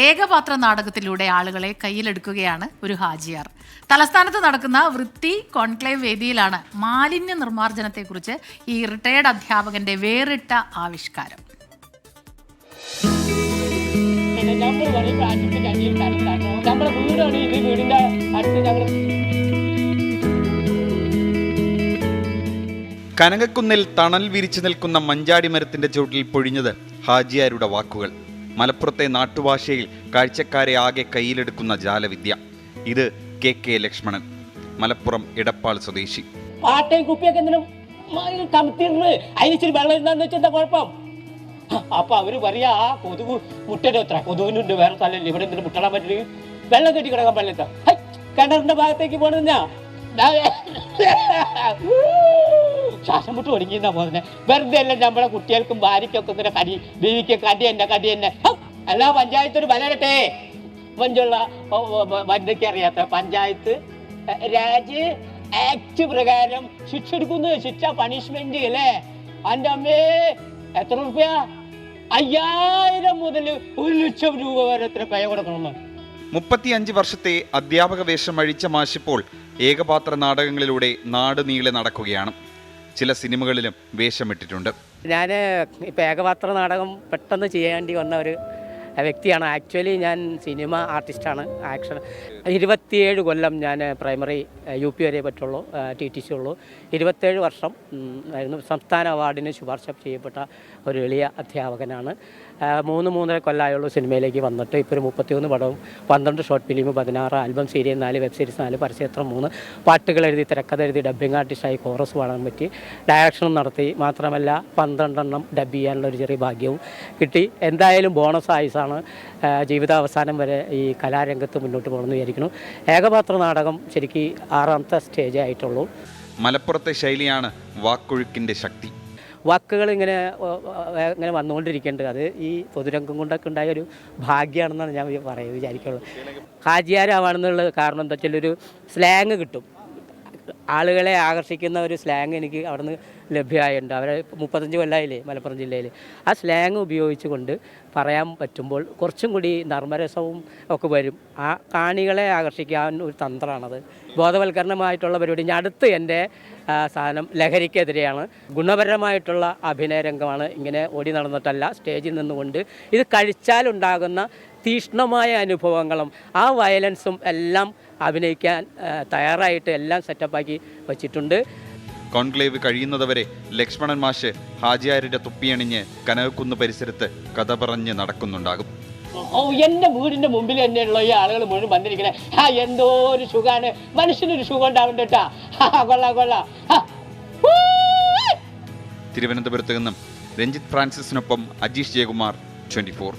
ഏകപാത്ര നാടകത്തിലൂടെ ആളുകളെ കയ്യിലെടുക്കുകയാണ് ഒരു ഹാജിയാർ. തലസ്ഥാനത്ത് നടക്കുന്ന വൃത്തി കോൺക്ലേവ് വേദിയിലാണ് മാലിന്യ നിർമ്മാർജ്ജനത്തെക്കുറിച്ച് ഈ റിട്ടയേർഡ് അധ്യാപകന്റെ വേറിട്ട ആവിഷ്കാരം. കനകക്കുന്നിൽ തണൽ വിരിച്ചു നിൽക്കുന്ന മഞ്ചാടി മരത്തിന്റെ ചുവട്ടിൽ പൊഴിഞ്ഞത് ഹാജിയാരുടെ വാക്കുകൾ. മലപ്പുറത്തെ നാട്ടുഭാഷയിൽ കാഴ്ചക്കാരെ ആകെ കയ്യിലെടുക്കുന്ന ജാലവിദ്യ. ഇത് കെ ലക്ഷ്മണൻ, മലപ്പുറം ഇടപ്പാൾ സ്വദേശി. പാട്ടയും കുപ്പിയൊക്കെ എന്തിനും അതിനിച്ചിരി വെള്ളം എന്താന്ന് വെച്ചാൽ എന്താ കുഴപ്പം? അപ്പൊ അവര് പറയാ ആ കൊതുക് മുട്ടയുടെ എത്ര കൊതുകിനുണ്ട്, വേറെ സ്ഥലമില്ല, ഇവിടെ എന്തിനും മുട്ടടാൻ പറ്റില്ല, വെള്ളം കെട്ടി കിടക്കാൻ പാടില്ല, കിണറിന്റെ ഭാഗത്തേക്ക് പോണെന്നാ ശ്വാസം മുട്ട് ഒടുങ്ങിയെന്നാ പോകുന്നത്. വെറുതെ അല്ല നമ്മളെ കുട്ടികൾക്കും ഭാര്യയ്ക്കൊക്കെ ഇങ്ങനെ ബീവിക്കൊക്കെ കടി തന്നെ എല്ലാ പഞ്ചായത്തൊരു ബലരട്ടെ. മഞ്ചുള്ള വനിതയ്ക്ക് അറിയാത്ത പഞ്ചായത്ത് രാജ് ആക്ട് പ്രകാരം ശിക്ഷ എടുക്കുന്നു. ശിക്ഷ പണിഷ്മെന്റ് അല്ലേ? എൻ്റെ അമ്മേ, എത്ര രൂപ? 5000 മുതൽ 1,00,000 രൂപ വരെ എത്ര പയ കൊടുക്കണം. 35 വർഷത്തെ അധ്യാപക വേഷം അഴിച്ച മാഷിപ്പോൾ ഏകപാത്ര നാടകങ്ങളിലൂടെ നാട് നീളെ നടക്കുകയാണ്. ചില സിനിമകളിലും വേഷമിട്ടിട്ടുണ്ട്. ഞാൻ ഇപ്പോൾ ഏകപാത്ര നാടകം പെട്ടെന്ന് ചെയ്യേണ്ടി വന്ന ഒരു വ്യക്തിയാണ്. ആക്ച്വലി ഞാൻ സിനിമ ആർട്ടിസ്റ്റാണ്. 27 കൊല്ലം ഞാൻ പ്രൈമറി UP വരെ പറ്റുള്ളൂ, TTC ഉള്ളൂ. 27 വർഷം ആയിരുന്നു. സംസ്ഥാന അവാർഡിന് ശുപാർശ ചെയ്യപ്പെട്ട ഒരു എളിയ അധ്യാപകനാണ്. 3-3.5 കൊല്ലമായുള്ളൂ സിനിമയിലേക്ക് വന്നിട്ട്. ഇപ്പോൾ ഒരു 31 പടവും 12 short film, 16 album serial, 4 web series, 4 പരസ്യചിത്രം, 3 പാട്ടുകൾ എഴുതി, തിരക്കഥ എഴുതി, ഡബ്ബിംഗ് ആർട്ടിസ്റ്റായി കോറസ് പാടാൻ പറ്റി, ഡയറക്ഷനും നടത്തി. മാത്രമല്ല 12 ഡബ് ചെയ്യാനുള്ള ഒരു ചെറിയ ഭാഗ്യവും കിട്ടി. എന്തായാലും ബോണസ് ആയിസാണ് ജീവിതാവസാനം വരെ ഈ കലാരംഗത്ത് മുന്നോട്ട് പോകണമെന്ന് വിചാരിക്കുന്നു. ഏകപാത്ര നാടകം ശരിക്കും 6ാമത്തെ സ്റ്റേജേ ആയിട്ടുള്ളൂ. മലപ്പുറത്തെ ശൈലിയാണ് വാക്കൊഴുക്കിൻ്റെ ശക്തി. വാക്കുകൾ ഇങ്ങനെ വന്നുകൊണ്ടിരിക്കേണ്ടത് അത് ഈ പൊതുരംഗം കൊണ്ടൊക്കെ ഉണ്ടായ ഒരു ഭാഗ്യമാണെന്നാണ് ഞാൻ വിചാരിക്കുള്ളൂ. ഹാജിയാരാവാണെന്നുള്ള കാരണം എന്താ വെച്ചാൽ ഒരു സ്ലാങ് കിട്ടും. ആളുകളെ ആകർഷിക്കുന്ന ഒരു സ്ലാങ് എനിക്ക് അവിടെ നിന്ന് ലഭ്യമായിട്ടുണ്ട്. അവരെ 35 കൊല്ലമായില്ലേ മലപ്പുറം ജില്ലയിൽ. ആ സ്ലാങ് ഉപയോഗിച്ച് കൊണ്ട് പറയാൻ പറ്റുമ്പോൾ കുറച്ചും കൂടി നർമ്മരസവും ഒക്കെ വരും. ആ കാണികളെ ആകർഷിക്കാൻ ഒരു തന്ത്രമാണത്. ബോധവൽക്കരണമായിട്ടുള്ള പരിപാടി. ഞാൻ അടുത്ത് എൻ്റെ സാധനം ലഹരിക്കെതിരെയാണ്. ഗുണപരമായിട്ടുള്ള അഭിനയ രംഗമാണ്. ഇങ്ങനെ ഓടി നടന്നിട്ടല്ല, സ്റ്റേജിൽ നിന്നുകൊണ്ട് ഇത് കഴിച്ചാലുണ്ടാകുന്ന തീക്ഷ്ണമായ അനുഭവങ്ങളും ആ വയലൻസും എല്ലാം അഭിനയിക്കാൻ തയ്യാറായിട്ട് എല്ലാം സെറ്റപ്പാക്കി വച്ചിട്ടുണ്ട്. കോൺക്ലേവ് കഴിയുന്നതുവരെ ലക്ഷ്മണൻ മാഷ് ഹാജിയാരുടെ തൊപ്പിയണിഞ്ഞ് കനകക്കുന്ന് പരിസരത്ത് കഥ പറഞ്ഞ് നടക്കുന്നുണ്ടാകും. എൻ്റെ വീടിൻ്റെ മുമ്പിൽ തന്നെയുള്ള ഈ ആളുകൾ മുഴുവൻ വന്നിരിക്കണേ. എന്തോ ഒരു സുഖമാണ്, മനുഷ്യനൊരു സുഖം ഉണ്ടാവണ്ടട്ടാ. കൊള്ളാം. തിരുവനന്തപുരത്ത് നിന്നും രഞ്ജിത്ത് ഫ്രാൻസിസിനൊപ്പം അജീഷ് ജയകുമാർ, 24.